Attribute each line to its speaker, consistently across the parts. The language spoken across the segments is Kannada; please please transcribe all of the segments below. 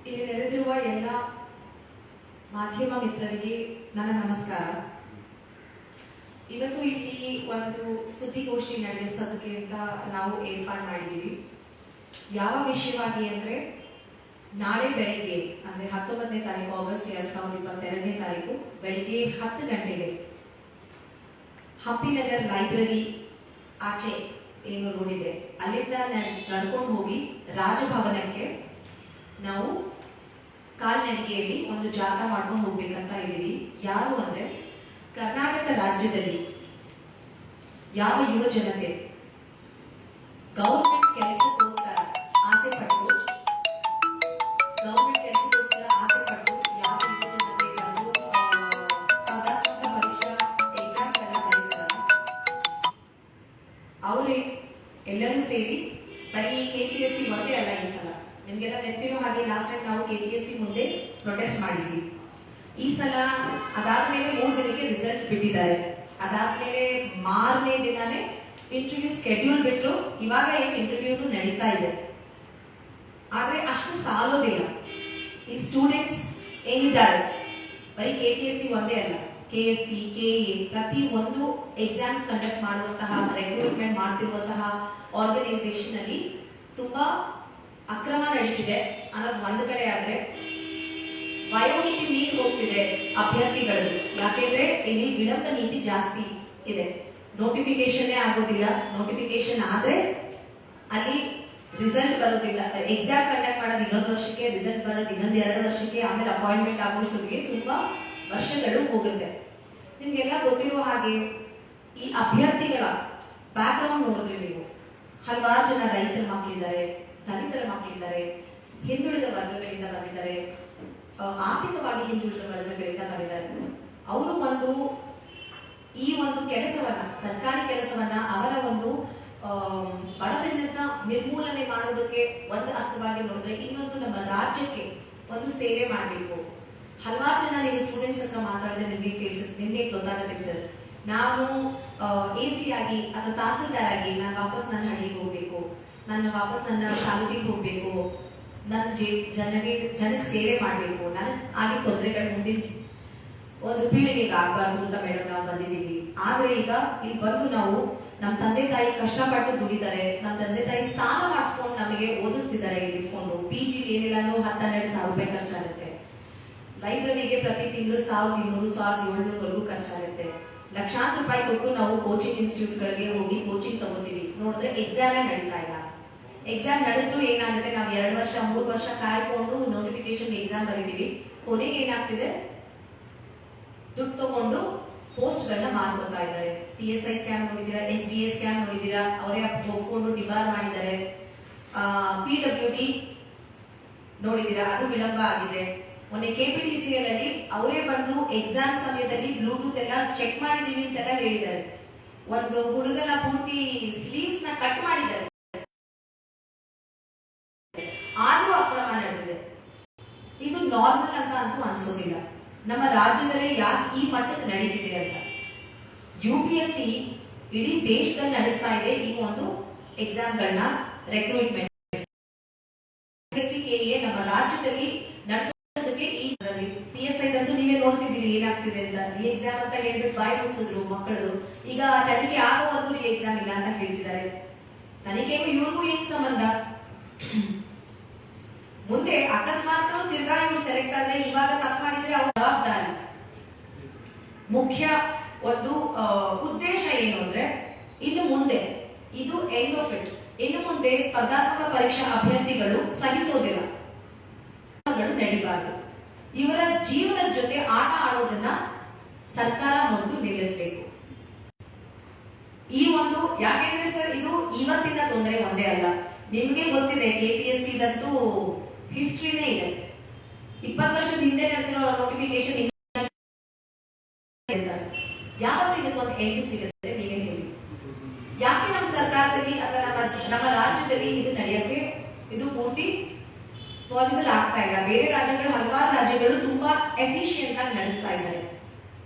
Speaker 1: ಇಲ್ಲಿ ನೆರೆದಿರುವ ಎಲ್ಲ ಮಾಧ್ಯಮ ಮಿತ್ರರಿಗೆ ನನ್ನ ನಮಸ್ಕಾರ. ಇವತ್ತು ಇಲ್ಲಿ ಒಂದು ಸುದ್ದಿಗೋಷ್ಠಿ ನಡೆಸೋದಕ್ಕೆ ಅಂತ ನಾವು ಏರ್ಪಾಡು ಮಾಡಿದ್ದೀವಿ. ಯಾವ ವಿಷಯವಾಗಿ ಅಂದ್ರೆ ನಾಳೆ ಬೆಳಗ್ಗೆ ಅಂದ್ರೆ 19ನೇ ತಾರೀಕು ಆಗಸ್ಟ್ 2022ನೇ ತಾರೀಕು ಬೆಳಿಗ್ಗೆ 10 ಗಂಟೆಗೆ ಹಂಪಿನಗರ್ ಲೈಬ್ರರಿ ಆಚೆ ಏನು ರೋಡ್ ಇದೆ ಅಲ್ಲಿಂದ ನಡ್ಕೊಂಡು ಹೋಗಿ ರಾಜಭವನಕ್ಕೆ ನಾವು ಕಾಲ್ನಡಿಗೆಯಲ್ಲಿ ಒಂದು ಜಾಥಾ ಮಾಡ್ಕೊಂಡು ಹೋಗ್ಬೇಕಂತ ಇದ್ದೀವಿ. ಯಾರು ಅಂದ್ರೆ ಕರ್ನಾಟಕ ರಾಜ್ಯದಲ್ಲಿ ಯಾವ ಯುವ ಜನತೆ ಗೌರ್ಮೆಂಟ್ ಕೆಲಸಕ್ಕೋಸ್ಕರ ಆಸೆ ಪಟ್ಟು ಯಾವ ಯುವ ಜನತೆ ಬಂದು ಸ್ಪರ್ಧಾತ್ಮಕ ಪರೀಕ್ಷಾ ಎಕ್ಸಾಮ್ ಬರೀತಾರ ಅವರೇ ಎಲ್ಲರೂ ಸೇರಿ ಬರೀ KPSC ಒಂದೇ ಅಲ್ಲ. ಈ ಸಲ ನಿಮ್ಗೆಲ್ಲ ನೆನಪಿರೋ ಹಾಗೆ ಲಾಸ್ಟ್ ಟೈಮ್ ನಾವು KPSC ಮುಂದೆ ಪ್ರೊಟೆಸ್ಟ್ ಮಾಡಿದ್ವಿ. ಈ ಸಲ ಅದಾದ್ಮೇಲೆ 3 ದಿನಕ್ಕೆ ರಿಸಲ್ಟ್ ಬಿಟ್ಟಿದ್ದಾರೆ. ಅದಾದ್ಮೇಲೆ ಮಾರನೇ ದಿನಾನೇ ಇಂಟರ್ವ್ಯೂ ಸ್ಕೆಡ್ಯೂಲ್ ಬಿಟ್ರು. ಇವಾಗ ಏನ್ ಇಂಟರ್ವ್ಯೂನು ನಡೀತಾ ಇದೆ. ಆದ್ರೆ ಅಷ್ಟು ಸಾಲೋದಿಲ್ಲ. ಈ ಸ್ಟೂಡೆಂಟ್ಸ್ ಏನಿದ್ದಾರೆ ಬರೀ KPSC ಒಂದೇ ಅಲ್ಲ, KSP, KA ಪ್ರತಿ ಒಂದು ಎಕ್ಸಾಮ್ಸ್ ಕಂಡಕ್ಟ್ ಮಾಡುವಂತಹ ರೆಕ್ರೂಟ್ಮೆಂಟ್ ಮಾಡ್ತಿರುವಂತಹ ಆರ್ಗನೈಸೇಷನ್ ಅಲ್ಲಿ ತುಂಬಾ ಅಕ್ರಮ ನಡೀತಿದೆ ಅನ್ನೋದು ಒಂದು ಕಡೆ ಆದ್ರೆ ವಯೋಮಿತಿ ಮೀರಿ ಹೋಗ್ತಿದೆ ಅಭ್ಯರ್ಥಿಗಳಲ್ಲಿ. ಯಾಕೆಂದ್ರೆ ಇಲ್ಲಿ ವಿಳಂಬ ನೀತಿ ಜಾಸ್ತಿ ಇದೆ. ನೋಟಿಫಿಕೇಶನ್ ಆಗೋದಿಲ್ಲ. ನೋಟಿಫಿಕೇಶನ್ ಆದ್ರೆ ಅಲ್ಲಿ ರಿಸಲ್ಟ್ ಬರೋದಿಲ್ಲ. ಎಕ್ಸಾಮ್ ಕಂಡಕ್ಟ್ ಮಾಡೋದು 1 ವರ್ಷಕ್ಕೆ, ರಿಸಲ್ಟ್ ಬರೋದು 2 ವರ್ಷಕ್ಕೆ, ಆಮೇಲೆ ಅಪಾಯಿಂಟ್ಮೆಂಟ್ ಆಗೋಷ್ಟೊತ್ತಿಗೆ ತುಂಬಾ ವರ್ಷಗಳು ಹೋಗುತ್ತೆ. ನಿಮ್ಗೆಲ್ಲ ಗೊತ್ತಿರುವ ಹಾಗೆ ಈ ಅಭ್ಯರ್ಥಿಗಳ ಬ್ಯಾಕ್ ಗ್ರೌಂಡ್ ನೋಡಿದ್ರೆ ನೀವು ಹಲವಾರು ಜನ ರೈತರ ಮಕ್ಕಳಿದ್ದಾರೆ, ದಲಿತರ ಮಕ್ಕಳಿದ್ದಾರೆ, ಹಿಂದುಳಿದ ವರ್ಗಗಳಿಂದ ಬಂದಿದ್ದಾರೆ, ಆರ್ಥಿಕವಾಗಿ ಹಿಂದುಳಿದ ವರ್ಗಗಳಿಂದ ಬಂದಿದ್ದಾರೆ. ಅವರು ಈ ಒಂದು ಕೆಲಸವನ್ನ, ಸರ್ಕಾರಿ ಕೆಲಸವನ್ನ ಅವರ ಒಂದು ಬಡತನದಿಂದ ನಿರ್ಮೂಲನೆ ಮಾಡೋದಕ್ಕೆ ಒಂದು ಅಸ್ತವಾಗಿ ನೋಡಿದ್ರೆ, ಇನ್ನೊಂದು ನಮ್ಮ ರಾಜ್ಯಕ್ಕೆ ಒಂದು ಸೇವೆ ಮಾಡಬೇಕು. ಹಲವಾರು ಜನ ನೀವು ಸ್ಟೂಡೆಂಟ್ಸ್ ಹತ್ರ ಮಾತಾಡಿದ್ರೆ ನಿಮ್ಗೆ ಗೊತ್ತಾಗುತ್ತೆ ಸರ್, ನಾನು AC ಆಗಿ ಅಥವಾ ತಹಸೀಲ್ದಾರ್ ಆಗಿ ನಾನು ವಾಪಸ್ ನನ್ನ ಹಳ್ಳಿಗೆ ಹೋಗ್ಬೇಕು, ವಾಪಸ್ ನನ್ನ ತಾಲೂಕಿಗೆ ಹೋಗ್ಬೇಕು, ನನ್ನ ಜನಕ್ಕೆ ಸೇವೆ ಮಾಡಬೇಕು, ನನಗೆ ಆಗಿನ ತೊಂದರೆಗಳು ಮುಂದಿನ ಒಂದು ಪೀಳಿಗೆಗೆ ಆಗ್ಬಾರ್ದು ಅಂತ ಮೇಡಮ್ ನಾವು ಬಂದಿದ್ದೀವಿ. ಆದ್ರೆ ಈಗ ಇಲ್ಲಿ ಬಂದು ನಾವು ನಮ್ಮ ತಂದೆ ತಾಯಿ ಕಷ್ಟಪಟ್ಟು ದುಡಿತಾರೆ, ನಮ್ಮ ತಂದೆ ತಾಯಿ ಸಾಲ ಮಾಡಿಸ್ಕೊಂಡು ನಮಗೆ ಓದಿಸ್ತಿದ್ದಾರೆ. ಇಲ್ಲಿ ಇಟ್ಕೊಂಡು PG ಏನಿಲ್ಲ 10-12 ಸಾವಿರ ರೂಪಾಯಿ ಖರ್ಚಾಗುತ್ತೆ. ಲೈಬ್ರರಿಗೆ ಪ್ರತಿ ತಿಂಗಳು 1200-1700ವರೆಗೂ ಖರ್ಚಾಗುತ್ತೆ. ಲಕ್ಷಾಂತರ ರೂಪಾಯಿ ಕೊಟ್ಟು ನಾವು ಕೋಚಿಂಗ್ ಇನ್ಸ್ಟಿಟ್ಯೂಟ್ ಗಳಿಗೆ ಹೋಗಿ ಕೋಚಿಂಗ್ ತಗೋತೀವಿ. ನೋಡಿದ್ರೆ ಎಕ್ಸಾಮೇ ನಡೀತಾ ಇಲ್ಲ. ಎಕ್ಸಾಮ್ ನಡೆದ್ರು ಏನಾಗುತ್ತೆ, ನಾವು 2 ವರ್ಷ 3 ವರ್ಷ ಕಾಯ್ಕೊಂಡು ನೋಟಿಫಿಕೇಶನ್ ಎಕ್ಸಾಮ್ ಬರೀತೀವಿ. ಕೊನೆಗೆ ಏನಾಗ್ತಿದೆ, ದುಡ್ಡು ತಗೊಂಡು ಪೋಸ್ಟ್ ಗಳನ್ನ ಮಾರ್ಕೋತಾ ಇದ್ದಾರೆ. PSI ಸ್ಕ್ಯಾಮ್ ನೋಡಿದೀರಾ, SDA ಸ್ಕ್ಯಾಮ್ ನೋಡಿದೀರಾ, ಅವರೇ ಒಪ್ಕೊಂಡು ಡಿಬಾರ್ ಮಾಡಿದ್ದಾರೆ. PWD ನೋಡಿದೀರಾ, ಅದು ವಿಳಂಬ ಆಗಿದೆ. ಮೊನ್ನೆ KPTCL ಅಲ್ಲಿ ಅವರೇ ಬಂದು ಎಕ್ಸಾಮ್ ಸಮಯದಲ್ಲಿ ಬ್ಲೂಟೂತ್ ಎಲ್ಲ ಚೆಕ್ ಮಾಡಿದೀವಿ ಅಂತೆಲ್ಲ ಹೇಳಿದ್ದಾರೆ. ಒಂದು ಹುಡುಗನ ಪೂರ್ತಿ ಸ್ಲೀವ್ಸ್ ನ ಕಟ್ ಮಾಡಿದ್ದಾರೆ. ಆದ್ರೂ ಅಕ್ರಮ ನಡೆದಿದೆ. ಇದು ನಾರ್ಮಲ್ ಅಂತ ಅಂತೂ ಅನ್ಸೋದಿಲ್ಲ. ನಮ್ಮ ರಾಜ್ಯದಲ್ಲೇ ಯಾಕೆ ಈ ಮಟ್ಟಕ್ಕೆ ನಡೀತಿದೆ ಅಂತ. UPSC ಇಡೀ ದೇಶದಲ್ಲಿ ನಡೆಸ್ತಾ ಇದೆ ಈ ಒಂದು ಎಕ್ಸಾಮ್ಗಳನ್ನ, ರೆಕ್ರೂಟ್ಮೆಂಟ್. KA ನಮ್ಮ ರಾಜ್ಯದಲ್ಲಿ ನಡೆಸೋದಕ್ಕೆ ಈ PSI ದಂತೂ ನೀವೇ ನೋಡ್ತಿದ್ದೀರಿ ಏನಾಗ್ತಿದೆ ಅಂತ. ಈ ಎಕ್ಸಾಮ್ ಅಂತ ಹೇಳ್ಬಿಟ್ಟು ಬಾಯಿ ಮುಗಿಸಿದ್ರು ಮಕ್ಕಳು. ಈಗ ತನಿಖೆ ಆಗೋವರೆಗೂ ಈ ಎಕ್ಸಾಮ್ ಇಲ್ಲ ಅಂತ ಹೇಳ್ತಿದ್ದಾರೆ. ತನಿಖೆಗೂ ಇವ್ರಿಗೂ ಏನ್ ಸಂಬಂಧ? ಮುಂದೆ ಅಕಸ್ಮಾತ್ ತಿರ್ಗಾ ಇವ್ರು ಸೆಲೆಕ್ಟ್ ಆದ್ರೆ, ಇವಾಗ ತಪ್ಪು ಮಾಡಿದ್ರೆ ಅವ್ರ ಜವಾಬ್ದಾರಿ. ಮುಖ್ಯ ಒಂದು ಉದ್ದೇಶ ಏನು ಅಂದ್ರೆ, ಇನ್ನು ಮುಂದೆ ಇದು ಎಂಡ್ ಆಫ್ ಇಟ್. ಇನ್ನು ಮುಂದೆ ಸ್ಪರ್ಧಾತ್ಮಕ ಪರೀಕ್ಷಾ ಅಭ್ಯರ್ಥಿಗಳು ಸಹಿಸೋದಿಲ್ಲ, ನಡಿಬಾರದು. ಇವರ ಜೀವನದ ಜೊತೆ ಆಟ ಆಡೋದನ್ನ ಸರ್ಕಾರ ಮೊದಲು ನಿಲ್ಲಿಸಬೇಕು. ಈ ಒಂದು ಯಾಕೆಂದ್ರೆ ಸರ್, ಇದು ಇವತ್ತಿನ ತೊಂದರೆ ಒಂದೇ ಅಲ್ಲ. ನಿಮ್ಗೆ ಗೊತ್ತಿದೆ KPSC ದಂತೂ ಹಿಸ್ಟ್ರಿನೇ ಇದೆ. 20 ವರ್ಷದ ಹಿಂದೆ ನಡೆದಿರೋ ನೋಟಿಫಿಕೇಶನ್ ಯಾವತ್ತೂ ಇದಕ್ಕೊಂದು ಎಂಡ್ ಸಿಗುತ್ತೆ, ನೀವೇ ಹೇಳಿ. ಯಾಕೆ ನಮ್ಮ ಸರ್ಕಾರದಲ್ಲಿ ಅಥವಾ ನಮ್ಮ ರಾಜ್ಯದಲ್ಲಿ ಇದು ನಡೆಯಕ್ಕೆ ಇದು ಪೂರ್ತಿ ಪಾಸಿಬಲ್ ಆಗ್ತಾ ಇಲ್ಲ? ಬೇರೆ ರಾಜ್ಯಗಳು, ಹಲವಾರು ರಾಜ್ಯಗಳು ತುಂಬಾ ಎಫಿಷಿಯಂಟ್ ಆಗಿ ನಡೆಸ್ತಾ ಇದ್ದಾರೆ.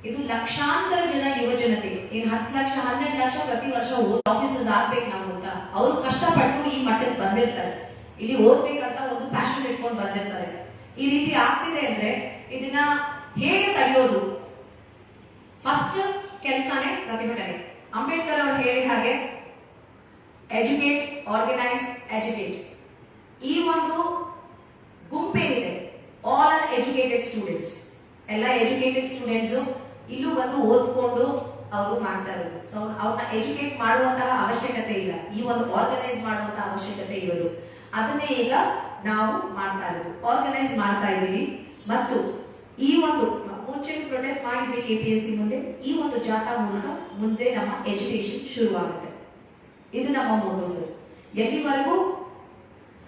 Speaker 1: ಇದು ಲಕ್ಷಾಂತರ ಜನ ಯುವ ಜನತೆ, 10 ಲಕ್ಷ 12 ಲಕ್ಷ ಪ್ರತಿ ವರ್ಷ ಆಫೀಸರ್ಸ್ ಆಗ್ಬೇಕು ನಾವು ಅಂತ ಅವರು ಕಷ್ಟಪಟ್ಟು ಈ ಮಟ್ಟಕ್ಕೆ ಬಂದಿರ್ತಾರೆ. ಇಲ್ಲಿ ಓದ್ಬೇಕಂತ ಒಂದು ಪ್ಯಾಷನ್ ಇಟ್ಕೊಂಡು ಬಂದಿರ್ತಾರೆ. ಈ ರೀತಿ ಆಗ್ತಿದೆ ಅಂದ್ರೆ ಇದನ್ನ ಹೇಗೆ ತಡೆಯೋದು? ಫಸ್ಟ್ ಕೆಲಸನೇ ಪ್ರತಿಭಟನೆ. ಅಂಬೇಡ್ಕರ್ ಅವರು ಹೇಳಿದ ಹಾಗೆ ಎಜುಕೇಟ್, ಆರ್ಗನೈಸ್, ಎಜುಕೇಟ್. ಈ ಒಂದು ಗುಂಪೇನಿದೆ, ಆಲ್ ಆರ್ ಎಜುಕೇಟೆಡ್ ಸ್ಟೂಡೆಂಟ್ಸ್, ಎಲ್ಲ ಎಜುಕೇಟೆಡ್ ಸ್ಟೂಡೆಂಟ್ಸ್ ಇಲ್ಲೂ ಬಂದು ಓದ್ಕೊಂಡು ಅವರು ಮಾಡ್ತಾ ಇರೋದು. ಸೊ ಅವ್ರನ್ನ ಎಜುಕೇಟ್ ಮಾಡುವಂತಹ ಅವಶ್ಯಕತೆ ಇಲ್ಲ, ಈ ಒಂದು ಆರ್ಗನೈಸ್ ಮಾಡುವಂತಹ ಅವಶ್ಯಕತೆ ಇರೋದು. ಅದನ್ನೇ ಈಗ ನಾವು ಮಾಡ್ತಾ ಇರೋದು, ಆರ್ಗನೈಸ್ ಮಾಡ್ತಾ ಇದ್ದೀವಿ. ಮತ್ತು ಈ ಒಂದು ಮುಂಚೆ ಪ್ರೊಟೆಸ್ಟ್ ಮಾಡಿದ್ವಿ ಕೆಪಿಎಸ್ಸಿ ಮುಂದೆ, ಈ ಒಂದು ಜಾಥಾ ಮೂಲಕ ಮುಂದೆ ನಮ್ಮ ಎಜುಕೇಶನ್ ಶುರುವಾಗುತ್ತೆ. ಇದು ನಮ್ಮ ಮೋಟೋ ಸರ್. ಎಲ್ಲಿವರೆಗೂ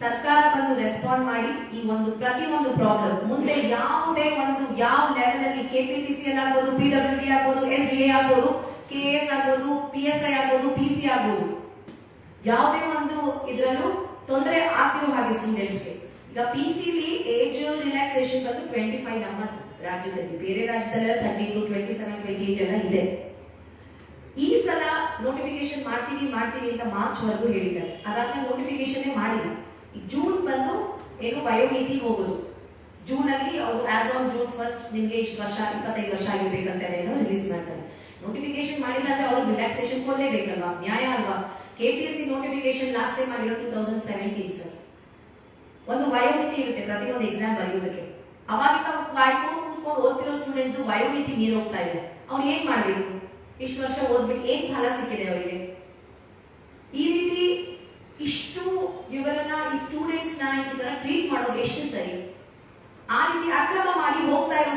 Speaker 1: ಸರ್ಕಾರ ಬಂದು ರೆಸ್ಪಾಂಡ್ ಮಾಡಿ ಈ ಒಂದು ಪ್ರತಿಯೊಂದು ಪ್ರಾಬ್ಲಮ್ ಮುಂದೆ ಯಾವುದೇ ಒಂದು ಯಾವ ಲೆವೆಲ್ ಅಲ್ಲಿ ಕೆಪಿಟಿಸಿ ಆಗ್ಬೋದು, ಪಿಡಬ್ಲ್ಯೂಡಿ ಆಗ್ಬೋದು, SDA ಆಗ್ಬೋದು, KS ಆಗ್ಬೋದು, PSI ಆಗ್ಬೋದು, PC ಆಗ್ಬೋದು, ಯಾವುದೇ ಒಂದು ಇದರಲ್ಲೂ ತೊಂದರೆ ಆಗ್ತಿರೋ ಹಾಗೆ ಸ್ಟೂಡೆಂಟ್ಸ್ಗೆ. ಈಗ PCಲಿ ಏಜ್ ರಿಲ್ಯಾಕ್ಸೇಷನ್ ಬಂದು 25 ನಮ್ಮ ರಾಜ್ಯದಲ್ಲಿ, ಬೇರೆ ರಾಜ್ಯದಲ್ಲೆಲ್ಲ 32, 27, 28 ಎಲ್ಲ ಇದೆ. ಈ ಸಲ ನೋಟಿಫಿಕೇಶನ್ ಮಾಡ್ತೀವಿ ಅಂತ ಮಾರ್ಚ್ ವರೆಗೂ ಹೇಳಿದ್ದಾರೆ. ಅದಾದ್ಮೇಲೆ ನೋಟಿಫಿಕೇಶನ್ ಮಾಡಿಲ್ಲ. ಜೂನ್ ಬಂದು ಏನು ವಯೋಮಿತಿ ಹೋಗುದು, ಜೂನ್ ಅಲ್ಲಿ ಅವರು ಆಸ್ ಆನ್ ಜೂನ್ 1 ನಿಮ್ಗೆ ಇಷ್ಟು ವರ್ಷ 25 ವರ್ಷ ಆಗಿರ್ಬೇಕಂತ ಏನೋ ರಿಲೀಸ್ ಮಾಡ್ತಾರೆ. ನೋಟಿಫಿಕೇಶನ್ ಮಾಡಿಲ್ಲ ಅಂದ್ರೆ ಅವ್ರು ರಿಲ್ಯಾಕ್ಸೇಷನ್ ಕೊಡ್ಲೇಬೇಕಲ್ವಾ, ನ್ಯಾಯ ಅಲ್ವಾ? ಕೆಪಿಎಸ್ಸಿ ನೋಟಿಫಿಕೇಶನ್ ಲಾಸ್ಟ್ ಟೈಮ್ ಆಗಿರೋ 2017 ಸರ್. ಒಂದು ವಯೋಮಿತಿ ಇರುತ್ತೆ ಪ್ರತಿಯೊಂದು ಎಕ್ಸಾಮ್ ಬರೆಯೋದಕ್ಕೆ. ಅವಾಗಿಂದ ಕಾಯ್ಕೊಂಡು ಕೂತ್ಕೊಂಡು ಓದ್ತಿರೋ ಸ್ಟೂಡೆಂಟ್ ವಯೋಮಿತಿ ಮೀರಿ ಹೋಗ್ತಾ ಇದೆ. ಅವ್ರು ಏನ್ ಮಾಡ್ಬೇಕು? ಇಷ್ಟು ವರ್ಷ ಓದ್ಬಿಟ್ಟು ಏನ್ ಫಲ ಸಿಕ್ಕಿದೆ ಅವರಿಗೆ? ಈ ರೀತಿ ಇಷ್ಟು ಇವರನ್ನ, ಈ ಸ್ಟೂಡೆಂಟ್ಸ್ ನ ಈ ತರ ಟ್ರೀಟ್ ಮಾಡೋದು ಎಷ್ಟು ಸರಿ? ಆ ರೀತಿ ಅಕ್ರಮ ಮಾಡಿ ಹೋಗ್ತಾ ಇರೋ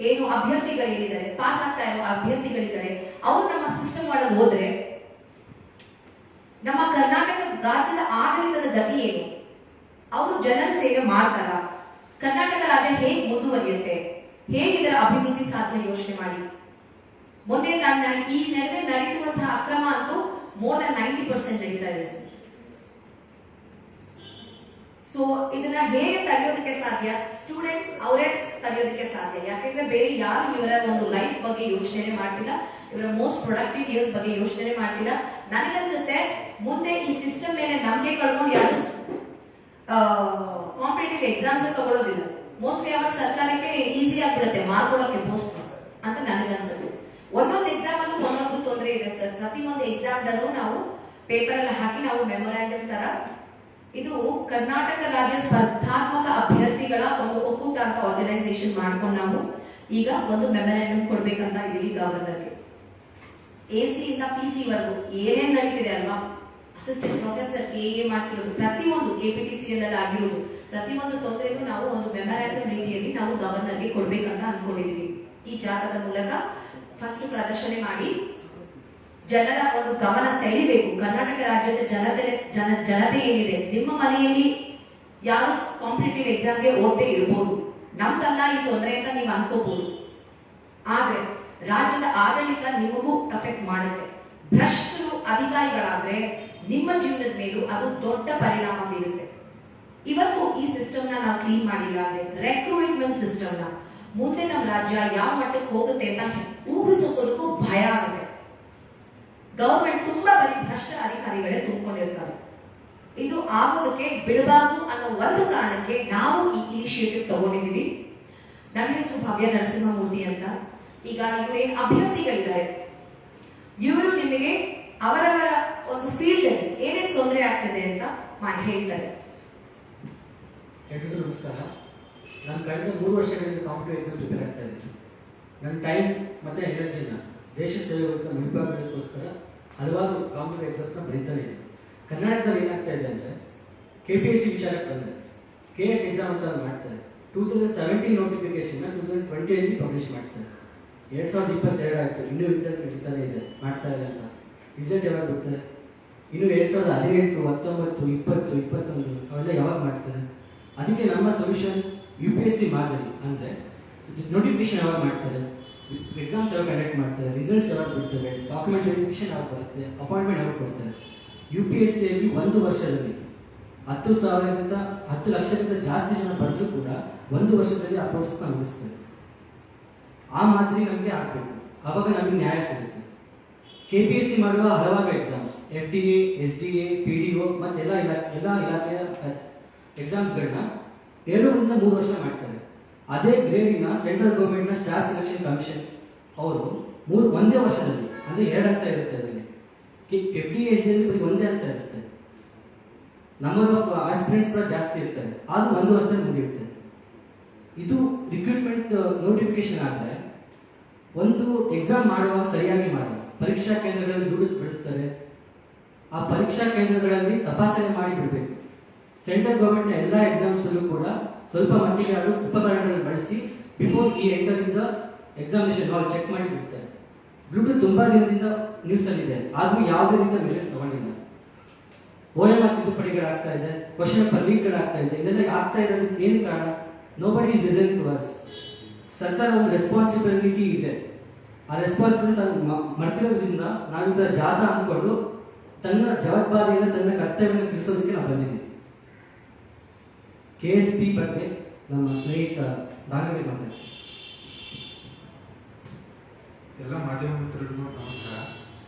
Speaker 1: ಏನು ಅಭ್ಯರ್ಥಿಗಳಿದ್ದಾರೆ, ಪಾಸ್ ಆಗ್ತಾ ಇರೋ ಅಭ್ಯರ್ಥಿಗಳಿದ್ದಾರೆ, ಅವರು ನಮ್ಮ ಸಿಸ್ಟಮ್ ಒಳಗೆ ಹೋದ್ರೆ ನಮ್ಮ ಕರ್ನಾಟಕ ರಾಜ್ಯದ ಆಡಳಿತದ ಗತಿ ಏನು? ಅವರು ಜನರ ಸೇವೆ ಮಾಡ್ತಾರ? ಕರ್ನಾಟಕ ರಾಜ್ಯ ಹೇಗೆ ಮುಂದುವರಿಯುತ್ತೆ? ಹೇಗೆ ಇದರ ಅಭಿವೃದ್ಧಿ ಸಾಧ್ಯ? ಯೋಚನೆ ಮಾಡಿ. ಮೊನ್ನೆ ಈ ನಡುವೆ ನಡೀತಿರುವಂತಹ ಅಕ್ರಮ ಅಂತೂ ಮೋರ್ ದನ್ 90% ನಡೀತಾ ಇದೆ ಸರ್. ಸೊ ಇದನ್ನ ಹೇಗೆ ತಡೆಯೋದಕ್ಕೆ ಸಾಧ್ಯ? ಸ್ಟೂಡೆಂಟ್ಸ್ ಅವರೇ ತಡೆಯೋದಕ್ಕೆ ಸಾಧ್ಯ. ಯಾಕೆಂದ್ರೆ ಬೇರೆ ಯಾರು ಇವರ ಒಂದು ಲೈಫ್ ಬಗ್ಗೆ ಯೋಚನೆ ಮಾಡ್ತಿಲ್ಲ, ಇವರ ಮೋಸ್ಟ್ ಪ್ರೊಡಕ್ಟಿವ್ ಇಯರ್ಸ್ ಬಗ್ಗೆ ಯೋಚನೆ ಮಾಡ್ತಿಲ್ಲ. ನನಗನ್ಸುತ್ತೆ ಮುಂದೆ ಈ ಸಿಸ್ಟಮ್ ಮೇಲೆ ನಂಬಿಕೆ ಕಳ್ಕೊಂಡು ಯಾರು ಕಾಂಪಿಟೇಟಿವ್ ಎಕ್ಸಾಮ್ಸ್ ತಗೊಳ್ಳೋದಿಲ್ಲ. ಮೋಸ್ಟ್ಲಿ ಅವಾಗ ಸರ್ಕಾರಕ್ಕೆ ಈಸಿ ಆಗ್ಬಿಡುತ್ತೆ ಮಾಡ್ಕೊಳಕ್ಕೆ ಪೋಸ್ಟ್ ಅಂತ ನನಗನ್ಸುತ್ತೆ. ಒಂದೊಂದು ಎಕ್ಸಾಮ್ ಅಲ್ಲೂ ಒಂದೊಂದು ತೊಂದರೆ ಇದೆ ಸರ್. ಪ್ರತಿಯೊಂದು ಎಕ್ಸಾಮ್ ದಲ್ಲೂ ನಾವು ಪೇಪರ್ ಅಲ್ಲಿ ಹಾಕಿ ನಾವು ಮೆಮೊರಾಂಡಮ್ ತರ, ಇದು ಕರ್ನಾಟಕ ರಾಜ್ಯ ಸ್ಪರ್ಧಾತ್ಮಕ ಅಭ್ಯರ್ಥಿಗಳ ಒಂದು ಒಕ್ಕೂಟ ಅಂತ ಆರ್ಗನೈಸೇಷನ್ ಮಾಡ್ಕೊಂಡು ನಾವು ಈಗ ಒಂದು ಮೆಮೊರಾಂಡಮ್ ಕೊಡ್ಬೇಕಂತ ಇದೀವಿ ಗವರ್ನರ್ಗೆ. AC ಇಂದ PC ವರೆಗೂ ಏನೇನ್ ನಡೀತಿದೆ ಅಲ್ವಾ, ಅಸಿಸ್ಟೆಂಟ್ ಪ್ರೊಫೆಸರ್ AA ಮಾಡ್ತಿರೋದು, ಪ್ರತಿಯೊಂದು KPTC ಯಲ್ಲಿ ಆಗಿರೋದು, ಪ್ರತಿಯೊಂದು ತೊಂದರೆಗೂ ನಾವು ಒಂದು ಮೆಮೊರಾಂಡಮ್ ರೀತಿಯಲ್ಲಿ ನಾವು ಗವರ್ನರ್ಗೆ ಕೊಡ್ಬೇಕಂತ ಅನ್ಕೊಂಡಿದೀವಿ. ಈ ಜಾಥಾದ ಮೂಲಕ ಫಸ್ಟ್ ಪ್ರದರ್ಶನ ಮಾಡಿ ಜನರ ಒಂದು ಗಮನ ಸೆಳೆಯಬೇಕು. ಕರ್ನಾಟಕ ರಾಜ್ಯದ ಜನತೆ ಏನಿದೆ, ನಿಮ್ಮ ಮನೆಯಲ್ಲಿ ಯಾರು ಕಾಂಪಿಟೇಟಿವ್ ಎಕ್ಸಾಮ್ಗೆ ಓದ್ದೇ ಇರಬಹುದು, ನಮ್ದಲ್ಲ ಈ ತೊಂದರೆ ಅಂತ ನೀವು ಅನ್ಕೋಬಹುದು. ಆದ್ರೆ ರಾಜ್ಯದ ಆಡಳಿತ ನಿಮಗೂ ಅಫೆಕ್ಟ್ ಮಾಡುತ್ತೆ. ಭ್ರಷ್ಟರು ಅಧಿಕಾರಿಗಳಾದ್ರೆ ನಿಮ್ಮ ಜೀವನದ ಮೇಲೂ ಅದು ದೊಡ್ಡ ಪರಿಣಾಮ ಬೀರುತ್ತೆ. ಇವತ್ತು ಈ ಸಿಸ್ಟಮ್ ನಾವು ಕ್ಲೀನ್ ಮಾಡಿಲ್ಲ ಅಂದ್ರೆ, ರೆಕ್ರೂಟ್ಮೆಂಟ್ ಸಿಸ್ಟಮ್ ಮುಂದೆ ನಮ್ಮ ರಾಜ್ಯ ಯಾವ ಮಟ್ಟಕ್ಕೆ ಹೋಗುತ್ತೆ ಅಂತ ಊಹಿಸೋದಕ್ಕೂ ಭಯ ಆಗುತ್ತೆ. ಗವರ್ಮೆಂಟ್ ತುಂಬಾ ಬರೀ ಭ್ರಷ್ಟ ಅಧಿಕಾರಿಗಳೇ ತುಂಬಿಕೊಂಡಿರ್ತಾರೆ. ಇದು ಆಗೋದಕ್ಕೆ ಬಿಡಬಾರ್ದು ಅನ್ನೋ ಒಂದು ಕಾರಣಕ್ಕೆ ನಾವು ಈ ಇನಿಷಿಯೇಟಿವ್ ತಗೊಂಡಿದ್ದೀವಿ. ನನ್ನ ಹೆಸರು ಭವ್ಯ ನರಸಿಂಹಮೂರ್ತಿ ಅಂತ. ಈಗ ಇವರೇನ್ ಅಭ್ಯರ್ಥಿಗಳಿದ್ದಾರೆ, ಇವರು ನಿಮಗೆ ಅವರವರ ಒಂದು ಫೀಲ್ಡ್ ಅಲ್ಲಿ ಏನೇನು ತೊಂದರೆ ಆಗ್ತಿದೆ ಅಂತ ಹೇಳ್ತಾರೆ.
Speaker 2: ಎಲ್ರಿಗೂ ನಮಸ್ಕಾರ. ನಾನು ಕಳೆದ 3 ವರ್ಷಗಳಿಂದ ಕಾಂಪಿಟೇಟಿವ್ ಎಕ್ಸಾಮ್ ಪ್ರಿಪೇರ್ ಆಗ್ತಾ ಇದ್ದೀನಿ. ನನ್ನ ಟೈಮ್ ಮತ್ತು ಎನರ್ಜಿನ ದೇಶ ಸೇವೆಗೋಸ್ಕರ, ಮುಡಿಪಾಗೋಸ್ಕರ ಹಲವಾರು ಕಾಂಪಿಟೇಟಿವ್ ಎಕ್ಸಾಮ್ಸ್ನ ಬರೀತಾನೆ ಇದೆ. ಕರ್ನಾಟಕದಲ್ಲಿ ಏನಾಗ್ತಾ ಇದೆ ಅಂದರೆ, KPSC ವಿಚಾರಕ್ಕೆ ಬಂದರೆ KS ಎಕ್ಸಾಮ್ ಅಂತ ಮಾಡ್ತಾರೆ. 2017 ನೋಟಿಫಿಕೇಶನ್ನ 2020 ಪಬ್ಲಿಷ್ ಮಾಡ್ತಾರೆ. 2022 ಆಯಿತು, ಇನ್ನೂ ಇಂಟರ್ವ್ಯೂ ನಡೀತಾನೆ ಇದೆ, ಮಾಡ್ತಾ ಇದೆ ಅಂತ. ರಿಸಲ್ಟ್ ಯಾವಾಗ ಬರ್ತಾರೆ? ಇನ್ನು 2018, 19, 20, 21 ಅವೆಲ್ಲ ಯಾವಾಗ ಮಾಡ್ತಾರೆ? ಅದಕ್ಕೆ ನಮ್ಮ ಸೊಲ್ಯೂಷನ್ UPSC ಮಾದರಿ. ಅಂದರೆ ನೋಟಿಫಿಕೇಶನ್ ಯಾವಾಗ ಮಾಡ್ತಾರೆ, ಎಕ್ಸಾಮ್ಸ್ ಯಾವಾಗ ಕಂಡಕ್ಟ್ ಮಾಡ್ತಾರೆ, ರಿಸಲ್ಟ್ಸ್ ಯಾವಾಗ ಬಿಡ್ತಾರೆ, ಡಾಕ್ಯುಮೆಂಟ್ ವೆರಿಫಿಕೇಶನ್ ಯಾವಾಗ ಬರುತ್ತೆ, ಅಪಾಯಿಂಟ್ಮೆಂಟ್ ಯಾವಾಗ ಕೊಡ್ತಾರೆ. UPSCಯಲ್ಲಿ 1 ವರ್ಷದಲ್ಲಿ 10 ಲಕ್ಷಕ್ಕಿಂತ ಜಾಸ್ತಿ ಜನ ಬರೆದ್ರು ಕೂಡ 1 ವರ್ಷದಲ್ಲಿ ಆ ಪ್ರೋಸೆಸ್ನ ಮುಗಿಸ್ತಾರೆ. ಆ ಮಾದರಿ ನಮಗೆ ಆಗಬೇಕು, ಆವಾಗ ನಮಗೆ ನ್ಯಾಯ ಸಿಗುತ್ತೆ. KPSC ಮಾಡುವ ಹಲವಾರು ಎಕ್ಸಾಮ್ಸ್, FDA, SDA, PDO ಮತ್ತು ಎಲ್ಲ ಇಲಾಖೆಯ ಎಕ್ಸಾಮ್ಸ್ಗಳನ್ನ 2 3 ವರ್ಷ ಮಾಡ್ತಾರೆ. ಅದೇ ಗ್ರೇಡಿನ ಸೆಂಟ್ರಲ್ ಗೌರ್ಮೆಂಟ್ನ ಸ್ಟಾಫ್ ಸೆಲೆಕ್ಷನ್ ಕಮಿಷನ್ ಅವರು ಒಂದೇ ವರ್ಷದಲ್ಲಿ, ಅಂದರೆ 2 ಅಂತ ಇರುತ್ತೆ ಅದರಲ್ಲಿ, 50 ಏಜ್ನಲ್ಲಿ ಬರೀ ಒಂದೇ ಅಂತ ಇರುತ್ತೆ. ನಂಬರ್ ಆಫ್ ಆಸ್ಪಿರೆಂಟ್ಸ್ ಕೂಡ ಜಾಸ್ತಿ ಇರ್ತಾರೆ, ಅದು 1 ವರ್ಷದಲ್ಲಿ ಮುಗಿಯುತ್ತೆ. ಇದು ರಿಕ್ರೂಟ್ಮೆಂಟ್ ನೋಟಿಫಿಕೇಶನ್ ಆದರೆ ಒಂದು ಎಕ್ಸಾಮ್ ಮಾಡುವಾಗ ಸರಿಯಾಗಿ ಮಾಡಲ್ಲ. ಪರೀಕ್ಷಾ ಕೇಂದ್ರಗಳಲ್ಲಿ ದುಡ್ಡು ಬೆಳೆಸ್ತಾರೆ, ಆ ಪರೀಕ್ಷಾ ಕೇಂದ್ರಗಳಲ್ಲಿ ತಪಾಸಣೆ ಮಾಡಿ ಬಿಡಬೇಕು. ಸೆಂಟ್ರಲ್ ಗೌರ್ಮೆಂಟ್ನ ಎಲ್ಲ ಎಕ್ಸಾಮ್ಸಲ್ಲೂ ಕೂಡ ಸ್ವಲ್ಪ ಮಟ್ಟಿಗೆ ಅವರು ಉಪಕರಣಗಳನ್ನು ಬಳಸಿ ಬಿಫೋರ್ ಈ ಎಂಟರಿಂದ ಎಕ್ಸಾಮಿನೇಷನ್ ಹಾಲ್ ಚೆಕ್ ಮಾಡಿ ಬಿಡ್ತಾರೆ. ಬ್ಲೂಟೂತ್ ತುಂಬಾ ದಿನದಿಂದ ನ್ಯೂಸಲ್ಲಿದೆ, ಆದರೂ ಯಾವುದೇ ರೀತಿಯ ಮೆಷರ್ಸ್ ತಗೊಂಡಿಲ್ಲ. OMR ತಿದ್ದುಪಡಿಗಳಾಗ್ತಾ ಇದೆ, ಕ್ವಶನ್ ಪೇಪರ್ ಲೀಕ್ಗಳಾಗ್ತಾ ಇದೆ. ಇದೆಲ್ಲ ಆಗ್ತಾ ಇರೋದಕ್ಕೆ ಏನು ಕಾರಣ? Nobody is listening to us. ಸರ್ಕಾರ ಒಂದು ರೆಸ್ಪಾನ್ಸಿಬಿಲಿಟಿ ಇದೆ, ಆ ರೆಸ್ಪಾನ್ಸಿಬಿಲಿಟಿ ಮರ್ತಿರೋದ್ರಿಂದ ನಾವು ಇದರ ಜಾತ ಅಂದ್ಕೊಂಡು ತನ್ನ ಜವಾಬ್ದಾರಿಯನ್ನು, ತನ್ನ ಕರ್ತವ್ಯವನ್ನು ತಿಳಿಸೋದಕ್ಕೆ ನಾವು ಬಂದಿದ್ದೀವಿ. KSP ಬಗ್ಗೆ ನಮ್ಮ ಸ್ನೇಹಿತ ದಾನವೇ ಮಾತಾಡಿ.
Speaker 3: ಎಲ್ಲ ಮಾಧ್ಯಮ ಮಿತ್ರರಿಗೂ ನಮಸ್ಕಾರ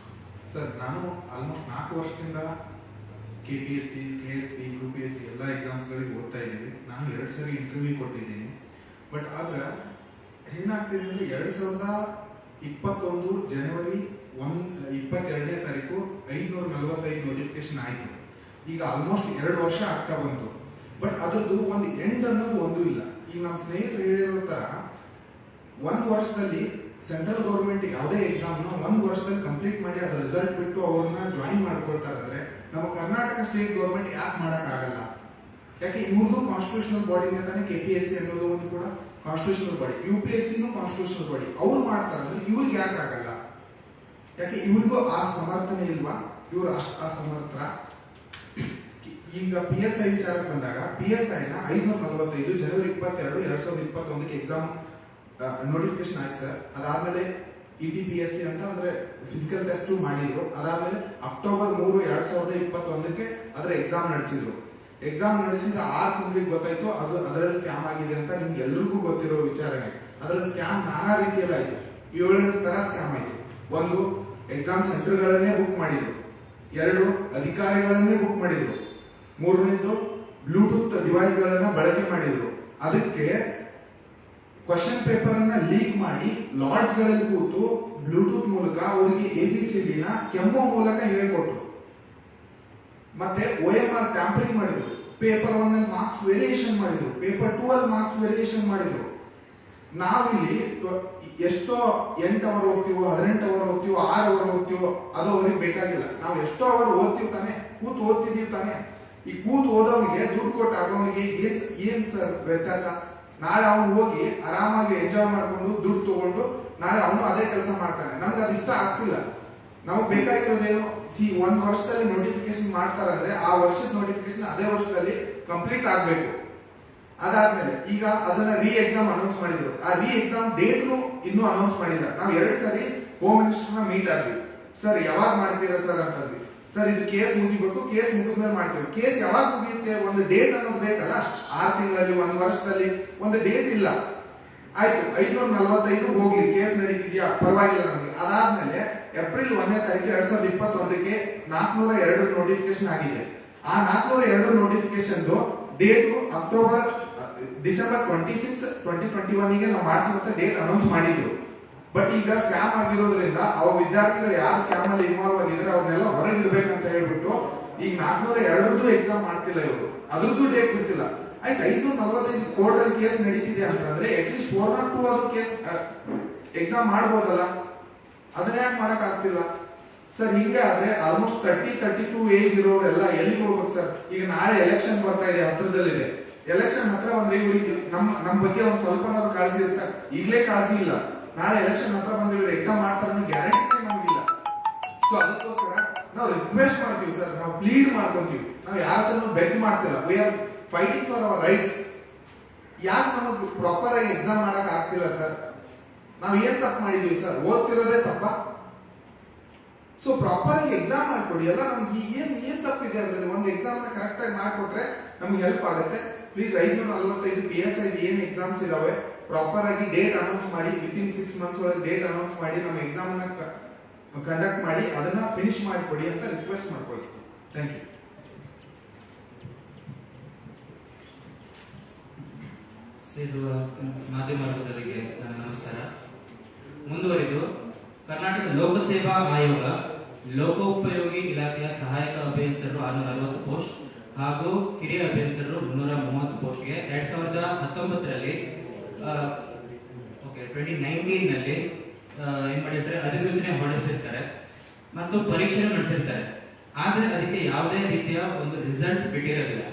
Speaker 3: ಸರ್. ನಾನು ಆಲ್ಮೋಸ್ಟ್ 4 ವರ್ಷದಿಂದ KPSC, KSP, UPSC ಎಲ್ಲ ಎಕ್ಸಾಮ್ಸ್ಗಳಿಗೆ ಓದ್ತಾ ಇದ್ದೀವಿ. ನಾನು 2 ಸರಿ ಇಂಟರ್ವ್ಯೂ ಕೊಟ್ಟಿದ್ದೀನಿ. ಬಟ್ ಆದ್ರೆ ಏನಾಗ್ತಿದೆ ಅಂದರೆ 2021 ಜನವರಿ 22ನೇ ತಾರೀಕು 545 ನೋಟಿಫಿಕೇಶನ್ ಆಯಿತು. ಈಗ ಆಲ್ಮೋಸ್ಟ್ 2 ವರ್ಷ ಆಗ್ತಾ ಬಂತು. ಬಟ್ ಅದರದ್ದು ಒಂದು ಎಂಡ್ ಅನ್ನೋದು ಒಂದು ಇಲ್ಲ. ಈಗ ನಮ್ಮ ಸ್ನೇಹಿತರು ಹೇಳಿರೋ ಥರ 1 ವರ್ಷದಲ್ಲಿ ಸೆಂಟ್ರಲ್ ಗೌರ್ಮೆಂಟ್ ಯಾವುದೇ ಎಕ್ಸಾಮ್ನ 1 ವರ್ಷದಲ್ಲಿ ಕಂಪ್ಲೀಟ್ ಮಾಡಿ ಅದರ ರಿಸಲ್ಟ್ ಬಿಟ್ಟು ಅವ್ರನ್ನ ಜಾಯಿನ್ ಮಾಡ್ಕೊಳ್ತಾರಂದ್ರೆ ನಮ್ಮ ಕರ್ನಾಟಕ ಸ್ಟೇಟ್ ಗೌರ್ಮೆಂಟ್ ಯಾಕೆ ಮಾಡೋಕ್ಕಾಗಲ್ಲ? ಯಾಕೆ ಇವ್ರದ್ದು ಕಾನ್ಸ್ಟಿಟ್ಯೂಷನಲ್ ಬಾಡಿನೇ ತಾನೇ KPSC ಅನ್ನೋದು ಒಂದು ಕೂಡ ಕಾನ್ಸ್ಟಿಟ್ಯೂಷನಲ್ ಬಾಡಿ, UPSCನೂ ಕಾನ್ಸ್ಟಿಟ್ಯೂಷನಲ್ ಬಾಡಿ. ಅವ್ರು ಮಾಡ್ತಾರಂದ್ರೆ ಇವ್ರಿಗೆ ಯಾಕೆ ಆಗಲ್ಲ? ಯಾಕೆ ಇವ್ರಿಗೂ ಆ ಸಮರ್ಥನೆ ಇಲ್ವಾ? ಇವರು ಅಷ್ಟು ಅಸಮರ್ಥ. ಈಗ PSI ವಿಚಾರಕ್ಕೆ ಬಂದಾಗ PSIನ 545 ಜನವರಿ 22, 2021 ಎಕ್ಸಾಮ್ ನೋಟಿಫಿಕೇಶನ್ ಆಯ್ತು ಸರ್. ಅದಾದ್ಮೇಲೆ ETPSC ಅಂತ ಅಂದ್ರೆ ಫಿಸಿಕಲ್ ಟೆಸ್ಟ್ ಮಾಡಿದ್ರು. ಅದಾದ್ಮೇಲೆ ಅಕ್ಟೋಬರ್ 3, 2021 ಅದರ ಎಕ್ಸಾಮ್ ನಡೆಸಿದ್ರು. ಎಕ್ಸಾಮ್ ನಡೆಸಿದ 6 ತಿಂಗಳಿಗೆ ಗೊತ್ತಾಯ್ತು ಅದರಲ್ಲಿ ಸ್ಕ್ಯಾಮ್ ಆಗಿದೆ ಅಂತ. ನಿಮ್ಗೆ ಎಲ್ರಿಗೂ ಗೊತ್ತಿರೋ ವಿಚಾರನೇ. ಅದರಲ್ಲಿ ಸ್ಕ್ಯಾಮ್ ನಾನಾ ರೀತಿಯಲ್ಲಿ ಆಯ್ತು. 7-8 ತರ ಸ್ಕ್ಯಾಮ್ ಆಯ್ತು. 1, ಎಕ್ಸಾಮ್ ಸೆಂಟರ್ಗಳನ್ನೇ ಬುಕ್ ಮಾಡಿದ್ರು. 2, ಅಧಿಕಾರಿಗಳನ್ನೇ ಬುಕ್ ಮಾಡಿದ್ರು. 3ನೇದು ಬ್ಲೂಟೂತ್ ಡಿವೈಸ್ ಗಳನ್ನ ಬಳಕೆ ಮಾಡಿದ್ರು. ಅದಕ್ಕೆ ಕ್ವಶನ್ ಪೇಪರ್ ಅನ್ನ ಲೀಕ್ ಮಾಡಿ ಲಾಡ್ಜ್ ಗಳಲ್ಲಿ ಕೂತು ಬ್ಲೂಟೂತ್ ಮೂಲಕ ಅವರಿಗೆ ABCD ನ ಕೆಮ್ಮೋ ಮೂಲಕ ಹೇಳಿಕೊಟ್ರು. ಮತ್ತೆ OMR ಟ್ಯಾಂಪರಿಂಗ್ ಮಾಡಿದ್ರು. ಪೇಪರ್ 1 ಅಲ್ಲಿ ಮಾರ್ಕ್ಸ್ ವೇರಿಯೇಷನ್ ಮಾಡಿದ್ರು, ಪೇಪರ್ 2 ಅಲ್ಲಿ ಮಾರ್ಕ್ಸ್ ವೇರಿಯೇಷನ್ ಮಾಡಿದ್ರು. ನಾವಿಲ್ಲಿ ಎಷ್ಟೋ 8 ಅವರ್ ಓದ್ತೀವೋ, 18 ಅವರ್ ಓದ್ತೀವೋ, 6 ಅವರ್ ಓದ್ತೀವೋ ಅದು ಅವ್ರಿಗೆ ಬೇಕಾಗಿಲ್ಲ. ನಾವು ಎಷ್ಟೋ ಅವರ್ ಓದ್ತೀವಿ ತಾನೆ, ಕೂತು ಓದ್ತಿದೀವಿ ತಾನೆ. ಈ ಕೂತು ಓದೋನಿಗೆ ದುಡ್ಡು ಕೊಟ್ಟು ಆಗೋನಿಗೆ ಏನ್ ಸರ್ ವ್ಯತ್ಯಾಸ? ನಾಳೆ ಅವನು ಹೋಗಿ ಆರಾಮಾಗಿ ಎಂಜಾಯ್ ಮಾಡ್ಕೊಂಡು ದುಡ್ಡು ತಗೊಂಡು ನಾಳೆ ಅವನು ಅದೇ ಕೆಲಸ ಮಾಡ್ತಾನೆ. ನಮ್ಗೆ ಅದು ಇಷ್ಟ ಆಗ್ತಿಲ್ಲ. ನಮಗೆ ಬೇಕಾಗಿರೋದೇನು? 1 ವರ್ಷದಲ್ಲಿ ನೋಟಿಫಿಕೇಶನ್ ಮಾಡ್ತಾರಂದ್ರೆ ಆ ವರ್ಷದ ನೋಟಿಫಿಕೇಶನ್ ಅದೇ ವರ್ಷದಲ್ಲಿ ಕಂಪ್ಲೀಟ್ ಆಗ್ಬೇಕು. ಅದಾದ್ಮೇಲೆ ಈಗ ಅದನ್ನ ಎಕ್ಸಾಮ್ ಅನೌನ್ಸ್ ಮಾಡಿದ್ರು. ಆ ಎಕ್ಸಾಮ್ ಡೇಟ್ ಇನ್ನೂ ಅನೌನ್ಸ್ ಮಾಡಿಲ್ಲ. ನಾವು 2 ಸರಿ ಹೋಮ್ ಮಿನಿಸ್ಟರ್ನ ಮೀಟ್ ಆದ್ವಿ. ಸರ್ ಯಾವಾಗ ಮಾಡ್ತೀರಾ ಸರ್ ಅಂತಂದ್ವಿ. ಸರ್ ಇದು ಕೇಸ್ ಮುಗಿಬೇಕು, ಕೇಸ್ ಮುಗಿದ್ಮೇಲೆ ಮಾಡ್ತೀವಿ. ಕೇಸ್ ಯಾವಾಗ ಮುಗಿಯುತ್ತೆ? ಒಂದು ಡೇಟ್ ಅನ್ನೋದು ಬೇಕಲ್ಲ. 6 ತಿಂಗಳಲ್ಲಿ, 1 ವರ್ಷದಲ್ಲಿ ಒಂದು ಡೇಟ್ ಇಲ್ಲ. ಆಯ್ತು, 545 ಹೋಗ್ಲಿ, ಕೇಸ್ ನಡೀತಿದ್ಯಾ, ಪರವಾಗಿಲ್ಲ ನಮಗೆ. ಅದಾದ್ಮೇಲೆ ಏಪ್ರಿಲ್ 1ನೇ ತಾರೀಕು 2021 402 ನೋಟಿಫಿಕೇಶನ್ ಆಗಿದೆ. ಆ 402 ನೋಟಿಫಿಕೇಶನ್ ಡೇಟ್ ಡಿಸೆಂಬರ್ 26, 2021 ನಾವು ಮಾಡ್ತೀವಿ ಅಂತ ಡೇಟ್ ಅನೌನ್ಸ್ ಮಾಡಿದ್ರು. ಬಟ್ ಈಗ ಸ್ಕ್ಯಾಮ್ ಆಗಿರೋದ್ರಿಂದ ಅವ ವಿದ್ಯಾರ್ಥಿಗಳು ಯಾರು ಸ್ಕ್ಯಾಮ್ ಅಲ್ಲಿ ಇನ್ವಾಲ್ವ್ ಆಗಿದ್ರೆ ಅವ್ರನ್ನೆಲ್ಲ ಹೊರಗೆ ಇಡ್ಬೇಕಂತ ಹೇಳ್ಬಿಟ್ಟು ಈಗ 402 ಎಕ್ಸಾಮ್ ಮಾಡ್ತಿಲ್ಲ ಇವರು. ಅದ್ರದ್ದು ಡೇಟ್ ಗೊತ್ತಿಲ್ಲ. ಆಯ್ತು, 545 ಕೋರ್ಟ್ ಅಲ್ಲಿ ಕೇಸ್ ನಡೀತಿದೆ ಅಂತಂದ್ರೆ ಅಟ್ಲೀಸ್ಟ್ 402 ಅದು ಕೇಸ್ ಎಕ್ಸಾಮ್ ಮಾಡ್ಬೋದಲ್ಲ. ಅದನ್ನ ಯಾಕೆ ಮಾಡಕ್ ಆಗ್ತಿಲ್ಲ ಸರ್? ಹಿಂಗೆ ಆದ್ರೆ ಆಲ್ಮೋಸ್ಟ್ 30-32 ಏಜ್ ಇರೋರೆಲ್ಲ ಎಲ್ಲಿಗೆ ಹೋಗ್ಬೇಕು ಸರ್? ಈಗ ನಾಳೆ ಎಲೆಕ್ಷನ್ ಬರ್ತಾ ಇದೆ, ಹತ್ರದಲ್ಲಿದೆ. ಎಲೆಕ್ಷನ್ ಹತ್ರ ಬಂದ್ರೆ ಇವ್ರಿಗೆ ನಮ್ಮ ಬಗ್ಗೆ ಒಂದ್ ಸ್ವಲ್ಪನಾದ್ರು ಕಾಳಜಿ ಇರುತ್ತೆ. ಈಗಲೇ ಕಾಳಜಿ ಇಲ್ಲ, ನಾಳೆ ಎಲೆಕ್ಷನ್ ಹತ್ರ ಬಂದ್ರೆ ಇವ್ರು ಎಕ್ಸಾಮ್ ಮಾಡ್ತಾರೆ ಅನ್ನೋ ಗ್ಯಾರಂಟಿ ನಮಗಿಲ್ಲ. ಸೊ ಅದಕ್ಕೋಸ್ಕರ ನಾವು ರಿಕ್ವೆಸ್ಟ್ ಮಾಡ್ತೀವಿ ಸರ್, ನಾವು ಪ್ಲೀಡ್ ಮಾಡ್ಕೊಂತೀವಿ. ನಾವು ಯಾರ ಹತ್ರನೂ ಬೆಗ್ ಮಾಡ್ತಿಲ್ಲ. We are fighting for our rights. ಯಾಕೆ ನಮಗೆ ಪ್ರಾಪರ್ ಆಗಿ ಎಕ್ಸಾಮ್ ಮಾಡಕ್ ಆಗ್ತಿಲ್ಲ ಸರ್? ನಾವು ಏನ್ ತಪ್ಪು ಮಾಡಿದೀವಿ ಸರ್? ಓದ್ತಿರೋದೇ ತಪ್ಪ? ಸೊ ಪ್ರಾಪರ್ ಆಗಿ ಎಕ್ಸಾಮ್ ಮಾಡ್ಕೊಡಿ. ಎಲ್ಲ ನಮ್ಗೆ ಏನ್ ತಪ್ಪಿದೆ ಅಂದ್ರೆ ಒಂದು ಎಕ್ಸಾಮ್ ನ ಕರೆಕ್ಟ್ ಆಗಿ ಮಾಡ್ಕೊಟ್ರೆ ನಮ್ಗೆ ಹೆಲ್ಪ್ ಆಗುತ್ತೆ. ಪ್ಲೀಸ್ 545 PSI ಏನ್ ಎಕ್ಸಾಮ್ಸ್ ಇದಾವೆ ಪ್ರಾಪರ್ ಆಗಿ ಡೇಟ್ ಅನೌನ್ಸ್ ಮಾಡಿ. ವಿತಿನ್ 6 ಮಂತ್ಸ್ ಒಳಗೆ ಡೇಟ್ ಅನೌನ್ಸ್ ಮಾಡಿ ನಮ್ಮ ಎಕ್ಸಾಮ್ ನ ಕಂಡಕ್ಟ್ ಮಾಡಿ ಅದನ್ನ ಫಿನಿಶ್ ಮಾಡಿಕೊಡಿ ಅಂತ ರಿಕ್ವೆಸ್ಟ್ ಮಾಡ್ಕೊಳ್ತೀವಿ. Thank you.
Speaker 4: ಸೇರುವ ಮಾಧ್ಯಮ ವರ್ಗದವರಿಗೆ ನನ್ನ ನಮಸ್ಕಾರ. ಮುಂದುವರಿದು ಕರ್ನಾಟಕ ಲೋಕಸೇವಾ ಆಯೋಗ ಲೋಕೋಪಯೋಗಿ ಇಲಾಖೆಯ ಸಹಾಯಕ ಅಭಿಯಂತರರು 660 ಪೋಸ್ಟ್ ಹಾಗೂ ಕಿರಿಯ ಅಭಿಯಂತರರು 330 ಪೋಸ್ಟ್ಗೆ 2019ರಲ್ಲಿ 2019ನಲ್ಲಿ ಏನ್ ಮಾಡಿರ್ತಾರೆ, ಅಧಿಸೂಚನೆ ಹೊರಡಿಸಿರ್ತಾರೆ ಮತ್ತು ಪರೀಕ್ಷೆ ನಡೆಸಿರ್ತಾರೆ. ಆದ್ರೆ ಅದಕ್ಕೆ ಯಾವುದೇ ರೀತಿಯ ಒಂದು ರಿಸಲ್ಟ್ ಬಿಟ್ಟಿರೋದಿಲ್ಲ.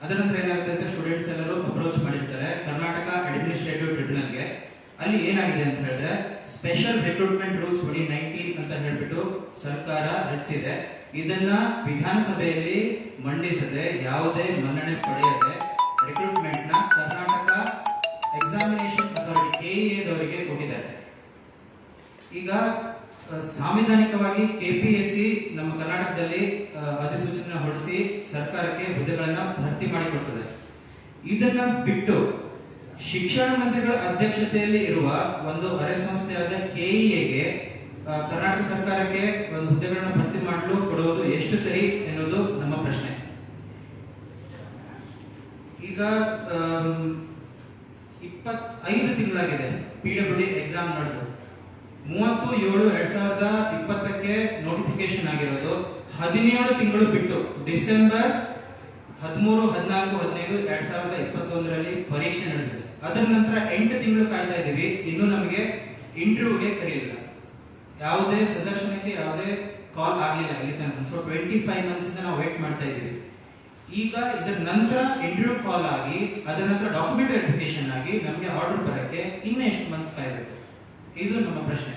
Speaker 4: ಅದರ ನಂತರ ಏನಾಗುತ್ತೆ ಅಂತ ಸ್ಟೂಡೆಂಟ್ಸ್ ಎಲ್ಲರೂ ಅಪ್ರೋಚ್ ಮಾಡಿರ್ತಾರೆ ಕರ್ನಾಟಕ ಅಡ್ಮಿನಿಸ್ಟ್ರೇಟಿವ್ ಟ್ರಿಬ್ಯುನಲ್ಗೆ. ಅಲ್ಲಿ ಏನಾಗಿದೆ ಅಂತ ಹೇಳಿದ್ರೆ, ಸ್ಪೆಷಲ್ ರಿಕ್ರೂಟ್ಮೆಂಟ್ ರೂಲ್ಸ್ 2019 ಅಂತ ಹೇಳ್ಬಿಟ್ಟು ಸರ್ಕಾರ ರಚಿಸಿದೆ. ಇದನ್ನ ವಿಧಾನಸಭೆಯಲ್ಲಿ ಮಂಡಿಸದೆ, ಯಾವುದೇ ಮನ್ನಣೆ ಪಡೆಯದೆ ರಿಕ್ರೂಟ್ಮೆಂಟ್ ನ ಕರ್ನಾಟಕ ಎಕ್ಸಾಮಿನೇಷನ್ ಅಥಾರಿಟಿ ಕೆಇಎದವರಿಗೆ ಕೊಟ್ಟಿದ್ದಾರೆ. ಈಗ ಸಾಂವಿಧಾನಿಕವಾಗಿ ಕೆಪಿಎಸ್ಸಿ ನಮ್ಮ ಕರ್ನಾಟಕದಲ್ಲಿ ಅಧಿಸೂಚನೆ ಹೊರಡಿಸಿ ಸರ್ಕಾರಕ್ಕೆ ಹುದ್ದೆಗಳನ್ನ ಭರ್ತಿ ಮಾಡಿಕೊಡ್ತದೆ. ಇದನ್ನ ಬಿಟ್ಟು ಶಿಕ್ಷಣ ಮಂತ್ರಿಗಳ ಅಧ್ಯಕ್ಷತೆಯಲ್ಲಿ ಇರುವ ಒಂದು ಅರೆ ಸಂಸ್ಥೆಯಾದ ಕೆಇಎಗೆ ಕರ್ನಾಟಕ ಸರ್ಕಾರಕ್ಕೆ ಒಂದು ಹುದ್ದೆಗಳನ್ನ ಭರ್ತಿ ಮಾಡಲು ಕೊಡುವುದು ಎಷ್ಟು ಸರಿ ಎನ್ನುವುದು ನಮ್ಮ ಪ್ರಶ್ನೆ. ಈಗ 25 ತಿಂಗಳಾಗಿದೆ PWD ಎಕ್ಸಾಮ್ ನಡೆದು. 30/7/2020ಕ್ಕೆ ನೋಟಿಫಿಕೇಶನ್ ಆಗಿರೋದು. 17 ತಿಂಗಳು ಬಿಟ್ಟು ಡಿಸೆಂಬರ್ 13, 14, 15, 2021ರಲ್ಲಿ ಪರೀಕ್ಷೆ ನಡೆದಿದೆ. ಅದರ ನಂತರ 8 ತಿಂಗಳು ಕಾಯ್ತಾ ಇದ್ದೀವಿ. ಇನ್ನು ನಮಗೆ ಇಂಟರ್ವ್ಯೂಗೆ ಕರೆಯಿಲ್ಲ, ಯಾವುದೇ ಸಂದರ್ಶನಕ್ಕೆ ಯಾವುದೇ ಕಾಲ್ ಆಗಲಿಲ್ಲ ಇಲ್ಲಿ ತನಕ. ಸೊ 25 ಮಂತ್ಸ್ ಇಂದ ನಾವು ವೇಟ್ ಮಾಡ್ತಾ ಇದ್ದೀವಿ. ಈಗ ಇದರ ನಂತರ ಇಂಟರ್ವ್ಯೂ ಕಾಲ್ ಆಗಿ ಅದರ ನಂತರ ಡಾಕ್ಯುಮೆಂಟ್ ವೆರಿಫಿಕೇಶನ್ ಆಗಿ ನಮಗೆ ಆರ್ಡರ್ ಬರಕ್ಕೆ ಇನ್ನು ಎಷ್ಟು ಮಂತ್ಸ್ ಕಾಯಬೇಕು? ಇದು ನಮ್ಮ ಪ್ರಶ್ನೆ.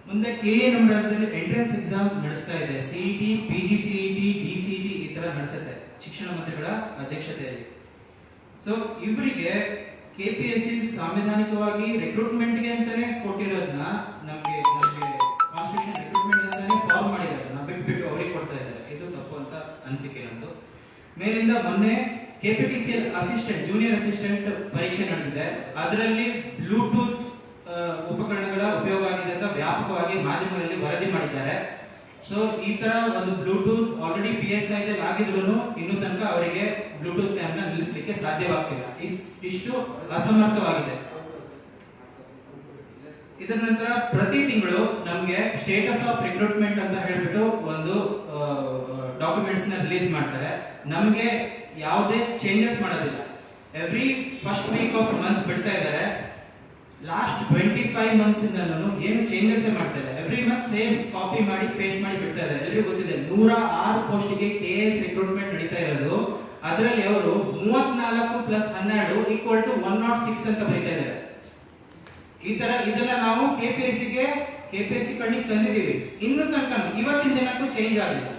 Speaker 4: ಮುಂದೆ ಕೆಎ ನಮ್ಮ ರಾಜ್ಯದಲ್ಲಿ ಎಂಟ್ರೆನ್ಸ್ ಎಕ್ಸಾಮ್ ನಡೆಸ್ತಾ ಇದೆ. ಸಿಇಟಿ, PGCET, DCET ಈ ತರ ನಡೆಸುತ್ತೆ ಶಿಕ್ಷಣ ಮಂತ್ರಿಗಳ ಅಧ್ಯಕ್ಷತೆಯಲ್ಲಿ. ಸೊ ಇವರಿಗೆ ಕೆಪಿಎಸ್ಸಿ ಸಾಂವಿಧಾನಿಕವಾಗಿ ರಿಕ್ರೂಟ್ಮೆಂಟ್ಗೆ ಅಂತಾನೆ ಕೊಟ್ಟಿರೋದನ್ನ, ನಮಗೆ ಕಾನ್ಸ್ಟಿಟ್ಯೂಷನ್ ರಿಕ್ರೂಟ್ಮೆಂಟ್ ಅಂತಾನೆ ಫಾರ್ಮ್ ಮಾಡಿರೋದನ್ನ ಬಿಟ್ಬಿಟ್ಟು ಅವರಿಗೆ ಕೊಡ್ತಾ ಇದ್ದಾರೆ. ಇದು ತಪ್ಪು ಅಂತ ಅನಿಸಿಕೆ ನಮ್ದು. ಮೇಲಿಂದ ಮೊನ್ನೆ KPTCL ಅಸಿಸ್ಟೆಂಟ್, ಜೂನಿಯರ್ ಅಸಿಸ್ಟೆಂಟ್ ಪರೀಕ್ಷೆ ನಡೆದಿದೆ. ಅದರಲ್ಲಿ ಬ್ಲೂಟೂತ್ ಉಪಕರಣಗಳ ಉಪಯೋಗ ಆಗಿದೆ ಅಂತ ವ್ಯಾಪಕವಾಗಿ ಮಾಧ್ಯಮಗಳಲ್ಲಿ ವರದಿ ಮಾಡಿದ್ದಾರೆ. ಸೊ ಈ ತರ ಒಂದು ಬ್ಲೂಟೂತ್ ಆಲ್ರೆಡಿ PSI ಆಗಿದ್ರು ಇನ್ನು ತನಕ ಅವರಿಗೆ ಬ್ಲೂಟೂತ್ ಸ್ಕ್ಯಾಮ್ ನ ನಿಲ್ಲಿಸಲಿಕ್ಕೆ ಸಾಧ್ಯವಾಗ್ತಿಲ್ಲ. ಇಷ್ಟು ಅಸಮರ್ಥವಾಗಿದೆ. ಇದರ ನಂತರ ಪ್ರತಿ ತಿಂಗಳು ನಮ್ಗೆ ಸ್ಟೇಟಸ್ ಆಫ್ ರಿಕ್ರೂಟ್ಮೆಂಟ್ ಅಂತ ಹೇಳ್ಬಿಟ್ಟು ಒಂದು ಡಾಕ್ಯುಮೆಂಟ್ಸ್ ನ ರಿಲೀಸ್ ಮಾಡ್ತಾರೆ. ನಮ್ಗೆ ಯಾವುದೇ ಚೇಂಜಸ್ ಮಾಡೋದಿಲ್ಲ. Every first week of month ಬಿಡ್ತಾ ಇದ್ದಾರೆ. ಲಾಸ್ಟ್ 25 ಮಂತ್ಸ್ ಇಂದ ಏನು ಚೇಂಜಸ್ ಮಾಡ್ತಾರೆ. ಎವ್ರಿ ಮಂತ್ ಸೇಮ್ ಕಾಪಿ ಮಾಡಿ ಪೇಸ್ಟ್ ಮಾಡಿ ಬಿಡ್ತಾ ಇದ್ದಾರೆ. ಎಲ್ರಿಗೂ ಗೊತ್ತಿದೆ 106 ಪೋಸ್ಟ್ಗೆ KS ರಿಕ್ರೂಟ್ಮೆಂಟ್ ನಡೀತಾ ಇರೋದು. ಅದರಲ್ಲಿ ಅವರು 34 + 12 = 106 ಅಂತ ಬರೀತಾ ಇದ್ದಾರೆ. ಈ ತರ ಇದನ್ನ ನಾವು ಕೆಪಿಎಸ್ಸಿ ಕಣ್ಣಿಗೆ ತಂದಿದ್ದೀವಿ. ಇನ್ನು ತನಕ ಇವತ್ತಿನ ದಿನಕ್ಕೂ ಚೇಂಜ್ ಆಗಿಲ್ಲ.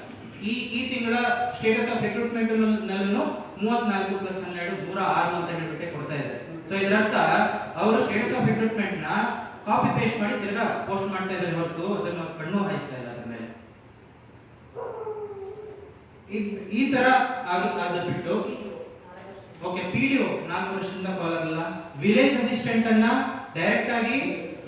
Speaker 4: ಈ ತಿಂಗಳ ಸ್ಟೇಟಸ್ ಆಫ್ ರಿಕ್ರೂಟ್ಮೆಂಟ್ ನಲ್ಲೂ 34 + 12 106 ಅಂತ ಹೇಳ್ಬಿಟ್ಟೆ ಕೊಡ್ತಾ ಇದ್ದಾರೆ. ಸೊ ಇದರರ್ಥ ಅವರು ಸ್ಟೇಟಸ್ ಆಫ್ ರಿಕ್ರೂಟ್ಮೆಂಟ್ ನ ಕಾಪಿ ಪೇಸ್ಟ್ ಮಾಡಿ ತಿರ್ಗಾ ಪೋಸ್ಟ್ ಮಾಡ್ತಾ ಇದ್ದಾರೆ ಹೊರತು ಅದನ್ನು ಕಣ್ಣು ಹಾಯಿಸ್ತಾ ಇಲ್ಲ ಅದರ ಮೇಲೆ. ಈ ತರ ಆದ ಬಿಟ್ಟು ಓಕೆ, PDO 4 ವರ್ಷದಿಂದ ಕಾಲ್ ಆಗಲ್ಲ. ವಿಲೇಜ್ ಅಸಿಸ್ಟೆಂಟ್ ಅನ್ನ ಡೈರೆಕ್ಟ್ ಆಗಿ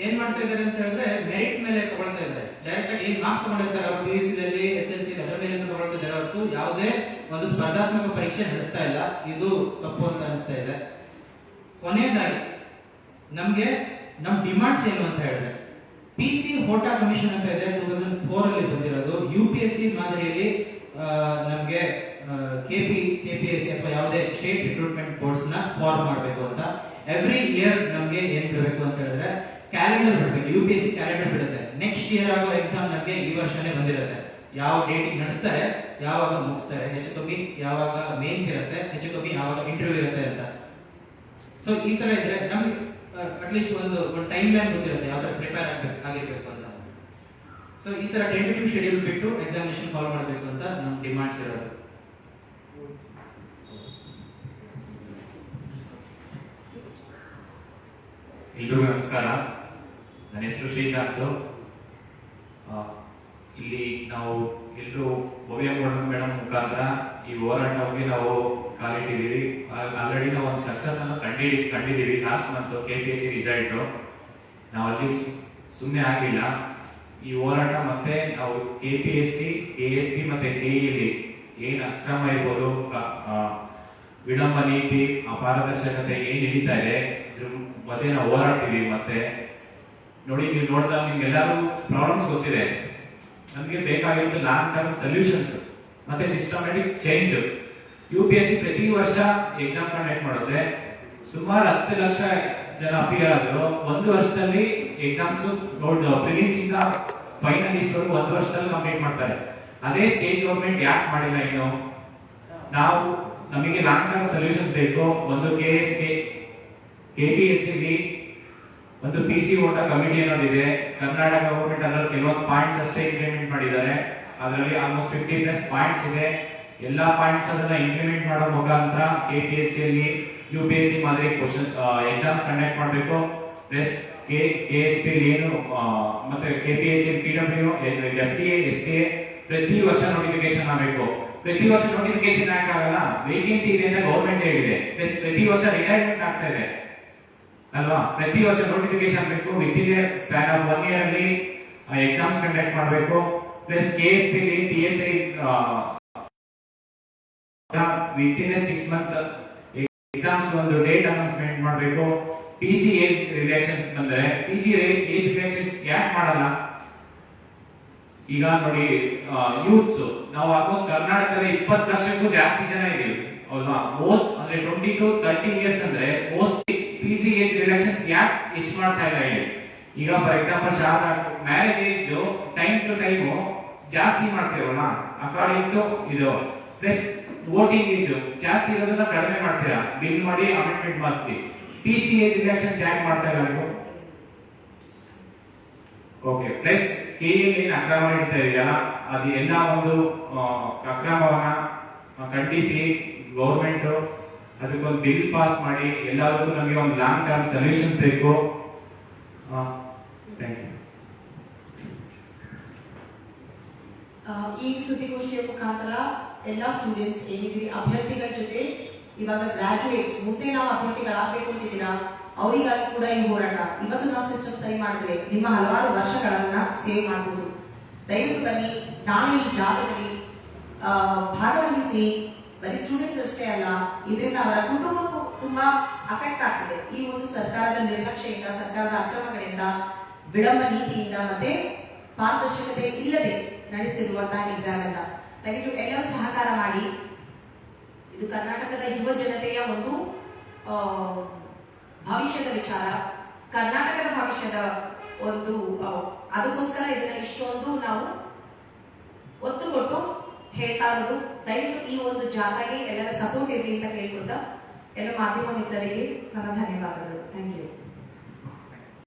Speaker 4: ಏನ್ ಮಾಡ್ತಾ ಇದ್ದಾರೆ ಅಂತ ಹೇಳಿದ್ರೆ ಮೆರಿಟ್ ಮೇಲೆ ತಗೊಳ್ತಾ ಇದ್ದಾರೆ. ಡೈರೆಕ್ಟ್ ಆಗಿ ಏನ್ ಮಾರ್ಕ್ಸ್ ತಗೊಂಡಿರ್ತಾರೆ ಅವರು PUC ದಲ್ಲಿ, SLC ಅದರ ಮೇಲೆ ತಗೊಳ್ತಾ ಇದ್ದಾರೆ ಹೊರತು ಯಾವುದೇ ಒಂದು ಸ್ಪರ್ಧಾತ್ಮಕ ಪರೀಕ್ಷೆ ನಡೆಸ್ತಾ ಇಲ್ಲ. ಇದು ತಪ್ಪು ಅಂತ ಅನಿಸ್ತಾ ಇದೆ. ಕೊನೆಯದಾಗಿ ನಮ್ಗೆ ನಮ್ ಡಿಮಾಂಡ್ಸ್ ಏನು ಅಂತ ಹೇಳಿದ್ರೆ, PC ಹೋಟಾ ಕಮಿಷನ್ ಅಂತ ಇದೆ 2004 ಅಲ್ಲಿ ಬಂದಿರೋದು. UPSC ಮಾದರಿಯಲ್ಲಿ ನಮ್ಗೆ KPSC ಅಥವಾ ಯಾವುದೇ ಸ್ಟೇಟ್ ರಿಕ್ರೂಟ್ಮೆಂಟ್ ಬೋರ್ಡ್ಸ್ ನ ಫಾರ್ಮ್ ಮಾಡಬೇಕು ಅಂತ. ಎವ್ರಿ ಇಯರ್ ನಮ್ಗೆ ಏನ್ ಬಿಡಬೇಕು ಅಂತ ಹೇಳಿದ್ರೆ ಕ್ಯಾಲೆಂಡರ್ ಬಿಡಬೇಕು. UPSC ಕ್ಯಾಲೆಂಡರ್ ಬಿಡುತ್ತೆ. ನೆಕ್ಸ್ಟ್ ಇಯರ್ ಆಗೋ ಎಕ್ಸಾಮ್ ನಮ್ಗೆ ಈ ವರ್ಷನೇ ಬಂದಿರುತ್ತೆ. ಯಾವ ಡೇಟಿಗೆ ನಡೆಸ್ತಾರೆ, ಯಾವಾಗ ಮುಗಿಸ್ತಾರೆ, ಹೆಚ್ಚು ಕಮ್ಮಿ ಯಾವಾಗ ಮೇನ್ಸ್ ಇರುತ್ತೆ, ಹೆಚ್ಚು ಕಮ್ಮಿ ಯಾವಾಗ ಇಂಟರ್ವ್ಯೂ ಇರುತ್ತೆ ಅಂತ. ಸೊ ಈ ತರ ಇದ್ರೆ ನಮ್ಗೆ ಅಟ್ಲೀಸ್ಟ್ ಒಂದು ಟೈಮ್ ಲೈನ್ ಗೊತ್ತಿರುತ್ತೆ ಯಾವ ತರ ಪ್ರಿಪೇರ್ ಆಗಿರ್ಬೇಕು ಅಂತ. ಸೊ ಈ ತರ ಟೆಂಟೇಟಿವ್ ಶೆಡ್ಯೂಲ್ ಬಿಟ್ಟು ಎಕ್ಸಾಮಿನೇಷನ್ ಫಾಲೋ ಮಾಡಬೇಕು ಅಂತ ನಮ್ಮ ಡಿಮಾಂಡ್ಸ್ ಇರೋದು.
Speaker 5: ಎಲ್ರಿಗೂ ನಮಸ್ಕಾರ. ನನ್ನ ಹೆಸರು ಶ್ರೀಕಾಂತ್. ಇಲ್ಲಿ ನಾವು ಎಲ್ಲರೂ ಭವ್ಯ ಮೇಡಮ್ ಮುಖಾಂತರ ಈ ಹೋರಾಟವಾಗಿ ನಾವು ಕಾಲಿಟ್ಟಿದ್ದೀವಿ. ಆಲ್ರೆಡಿ ನಾವು ಒಂದು ಸಕ್ಸಸ್ ಅನ್ನು ಕಂಡಿದ್ದೀವಿ. ಲಾಸ್ಟ್ ಮಂತ್ KPSC ರಿಸಲ್ಟ್ ನಾವು ಅಲ್ಲಿ ಸುಮ್ಮನೆ ಆಗಿಲ್ಲ. ಈ ಹೋರಾಟ ಮತ್ತೆ ನಾವು KPSC, KSP ಮತ್ತೆ KEಲಿ ಏನ್ ಅಕ್ರಮ ಇರ್ಬೋದು, ವಿಳಂಬ ನೀತಿ, ಅಪಾರದರ್ಶಕತೆ ಏನ್ ನಡೀತಾ ಇದೆ ಇದ್ರ ಬಗ್ಗೆ ನಾವು ಹೋರಾಡ್ತೀವಿ. ಮತ್ತೆ ನೋಡಿ, ನೀವು ನೋಡಿದಾಗ ನಿಮ್ಗೆಲ್ಲರೂ ಪ್ರಾಬ್ಲಮ್ಸ್ ಗೊತ್ತಿದೆ. ನಮಗೆ ಬೇಕಾಗಿರೋದು ಲಾಂಗ್ ಟರ್ಮ್ ಸೊಲ್ಯೂಷನ್ಸ್ ಮತ್ತೆ ಸಿಸ್ಟಮ್ಯಾಟಿಕ್ ಚೇಂಜ್. UPSC ಪ್ರತಿ ವರ್ಷ ಎಕ್ಸಾಮ್ ಕಂಡಕ್ಟ್ ಮಾಡುತ್ತೆ. ಸುಮಾರು 10 ಲಕ್ಷ ಜನ ಅಪಿಯರ್ ಆದ್ರು. ಒಂದು ವರ್ಷದಲ್ಲಿ ಎಕ್ಸಾಮ್ಸ್ ಪ್ರಿಲಿಮ್ಸ್ ಇಂದ ಫೈನಲಿಸ್ಟ್ ವರೆಗೂ ಒಂದು ವರ್ಷದಲ್ಲಿ ಕಂಪ್ಲೀಟ್ ಮಾಡ್ತಾರೆ. ಅದೇ ಸ್ಟೇಟ್ ಗೌರ್ಮೆಂಟ್ ಯಾಕೆ ಮಾಡಿಲ್ಲ ಇನ್ನು? ನಾವು ನಮಗೆ ಲಾಂಗ್ ಟರ್ಮ್ ಸೊಲ್ಯೂಷನ್ಸ್ ಬೇಕು. ಒಂದು KPSC ಒಂದು PC ಓಟ ಕಮಿಟಿ ಅನ್ನೋದಿದೆ. ಕರ್ನಾಟಕ ಗವರ್ಮೆಂಟ್ ಅದರಲ್ಲಿ ಕೆಲವೊಂದು ಪಾಯಿಂಟ್ಸ್ ಅಷ್ಟೇ ಇಂಪ್ಲಿಮೆಂಟ್ ಮಾಡಿದ್ದಾರೆ. ಅದರಲ್ಲಿ ಆಲ್ಮೋಸ್ಟ್ 50+ ಪಾಯಿಂಟ್ಸ್ ಇದೆ. ಎಲ್ಲಾ ಪಾಯಿಂಟ್ಸ್ ಅದನ್ನ ಇಂಪ್ಲಿಮೆಂಟ್ ಮಾಡೋ ಮುಖಾಂತರ KPSC ಅಲ್ಲಿ UPSC ಮಾದರಿ ಕ್ವಶನ್ ಎಕ್ಸಾಮ್ಸ್ ಕಂಡಕ್ಟ್ ಮಾಡಬೇಕು. ಪ್ಲಸ್ KSP ಏನು ಮತ್ತೆ KPSC, PW, FTA, STA ಪ್ರತಿ ವರ್ಷ ನೋಟಿಫಿಕೇಶನ್ ಆಗಬೇಕು. ಪ್ರತಿ ವರ್ಷ ನೋಟಿಫಿಕೇಶನ್ ಆಗಲ್ಲ, ವೇಕೆನ್ಸಿ ಇದೆ ಅಂತ ಗೌರ್ಮೆಂಟ್ ಹೇಳಿದೆ. ಪ್ಲಸ್ ಪ್ರತಿ ವರ್ಷ ರಿಟೈರ್ಮೆಂಟ್ ಆಗ್ತಾ ಇದೆ ಅಲ್ವಾ? ಪ್ರತಿ ವರ್ಷ ನೋಟಿಫಿಕೇಶನ್ ಆಗಬೇಕು. Within A span of 1 year ಅಲ್ಲಿ ಎಕ್ಸಾಮ್ಸ್ ಕಂಡಕ್ಟ್ ಮಾಡಬೇಕು. Plus KSP TSI within A 6 month exams ಒಂದು ಡೇಟ್ ಅನೌನ್ಸ್ಮೆಂಟ್ ಮಾಡಬೇಕು. PC ಏಜ್ ರಿಲೇಷನ್ಸ್ ಬಂದ್ರೆ PC ಏಜ್ ರಿಲೇಷನ್ಸ್ ಯಾಕೆ ಮಾಡಲ್ಲ? ಈಗ ನೋಡಿ, ಯೂತ್ಸ್ ನಾವು ಆಲ್ಮೋಸ್ಟ್ ಕರ್ನಾಟಕದಲ್ಲಿ 20 ಲಕ್ಷಕ್ಕೂ ಜಾಸ್ತಿ ಜನ ಇದೀವಿ ಹೌದಾ? ಮೋಸ್ಟ್ ಅಂದ್ರೆ 20 to 30 ಇಯರ್ಸ್ ಅಂದ್ರೆ ಮೋಸ್ಟ್ PC ಏಜ್ ರಿಲೇಷನ್ಸ್ ಯಾಕೆ ಹೆಚ್ಚು ಮಾಡ್ತಾ ಇಲ್ಲ ಇಲ್ಲಿ? ಈಗ ಫಾರ್ ಎಕ್ಸಾಂಪಲ್ ಶಾಲಾ marriage age time to time ಜಾಸ್ತಿ ಮಾಡ್ತೀವಲ್ಲ ಅಕಾರ್ಡಿಂಗ್ ಟು ಇದು. ಪ್ಲಸ್ ವೋಟಿಂಗ್ ಏಜ್ ಜಾಸ್ತಿ ಇರೋದನ್ನ ಕಡಿಮೆ ಮಾಡ್ತೀರಾ, ಬಿಲ್ ಮಾಡಿ ಅಮೆಂಡ್ಮೆಂಟ್ ಮಾಡ್ತೀವಿ. PC ಏಜ್ ರಿಲೇಷನ್ಸ್ ಯಾಕೆ ಮಾಡ್ತಾ ಇಲ್ಲ ನೀವು? ಓಕೆ. ಪ್ಲಸ್ KL ಏನು ಅಕ್ರಮ ನಡೀತಾ ಇದೆಯಲ್ಲ, ಅದು ಎಲ್ಲ ಒಂದು ಅಕ್ರಮವನ್ನ ಖಂಡಿಸಿ ಗೌರ್ಮೆಂಟ್ ಅದಕ್ಕೊಂದು ಬಿಲ್ ಪಾಸ್ ಮಾಡಿ ಎಲ್ಲರಿಗೂ ನಮಗೆ ಒಂದು ಲಾಂಗ್ ಟರ್ಮ್ ಸೊಲ್ಯೂಷನ್ ಬೇಕು. Thank you.
Speaker 1: ಈ ಸುದ್ದಿಗೋಷ್ಠಿಯ ಮುಖಾಂತರ ಎಲ್ಲ ಸ್ಟೂಡೆಂಟ್ಸ್ ಏನಿದ್ರಿ ಅಭ್ಯರ್ಥಿಗಳ ಜೊತೆ ಇವಾಗ ಗ್ರಾಜುಯೇಟ್ಸ್ ಮುಂದೆ ನಾವು ಅಭ್ಯರ್ಥಿಗಳಾಗಬೇಕು ಅಂತಿದ್ದೀರಾ, ಅವರಿಗಾಗಿ ಕೂಡ ಈ ಹೋರಾಟ. ಇವತ್ತು ನಾವು ಸಿಸ್ಟಮ್ ಸರಿ ಮಾಡಿದ್ರೆ ನಿಮ್ಮ ಹಲವಾರು ವರ್ಷಗಳನ್ನ ಸೇವ್ ಮಾಡಬಹುದು. ದಯವಿಟ್ಟು ಬನ್ನಿ, ನಾಳೆ ಈ ಜಾಗದಲ್ಲಿ ಭಾಗವಹಿಸಿ. ಬರೀ ಸ್ಟೂಡೆಂಟ್ಸ್ ಅಷ್ಟೇ ಅಲ್ಲ, ಇದರಿಂದ ಅವರ ಕುಟುಂಬಕ್ಕೂ ತುಂಬಾ ಅಫೆಕ್ಟ್ ಆಗ್ತದೆ. ಈ ಒಂದು ಸರ್ಕಾರದ ನಿರ್ಲಕ್ಷ್ಯದಿಂದ, ಸರ್ಕಾರದ ಅಕ್ರಮಗಳಿಂದ, ವಿಳಂಬ ನೀತಿಯಿಂದ ಮತ್ತೆ ಪಾರದರ್ಶಕತೆ ಇಲ್ಲದೆ ನಡೆಸಿರುವಂತಹ ಎಕ್ಸಾಮ್ ಅಲ್ಲ. ದಯವಿಟ್ಟು ಎಲ್ಲರೂ ಸಹಕಾರ ಮಾಡಿ. ಇದು ಕರ್ನಾಟಕದ ಯುವ ಜನತೆಯ ಒಂದು ಭವಿಷ್ಯದ ವಿಚಾರ, ಕರ್ನಾಟಕದ ಭವಿಷ್ಯದ ಒಂದು ಅದಕ್ಕೋಸ್ಕರ ಇದನ್ನ ಇಷ್ಟೊಂದು ನಾವು ಒತ್ತು ಕೊಟ್ಟು ಹೇಳ್ತಾ ಇರೋದು. ದಯವಿಟ್ಟು ಈ ಒಂದು ಜಾಥಾಗೆ ಎಲ್ಲರ ಸಪೋರ್ಟ್ ಇರಲಿ ಅಂತ ಕೇಳ್ಕೊತಾ ಎಲ್ಲ ಮಾಧ್ಯಮ ಮಿತ್ರರಿಗೆ ನನ್ನ ಧನ್ಯವಾದಗಳು. Thank you.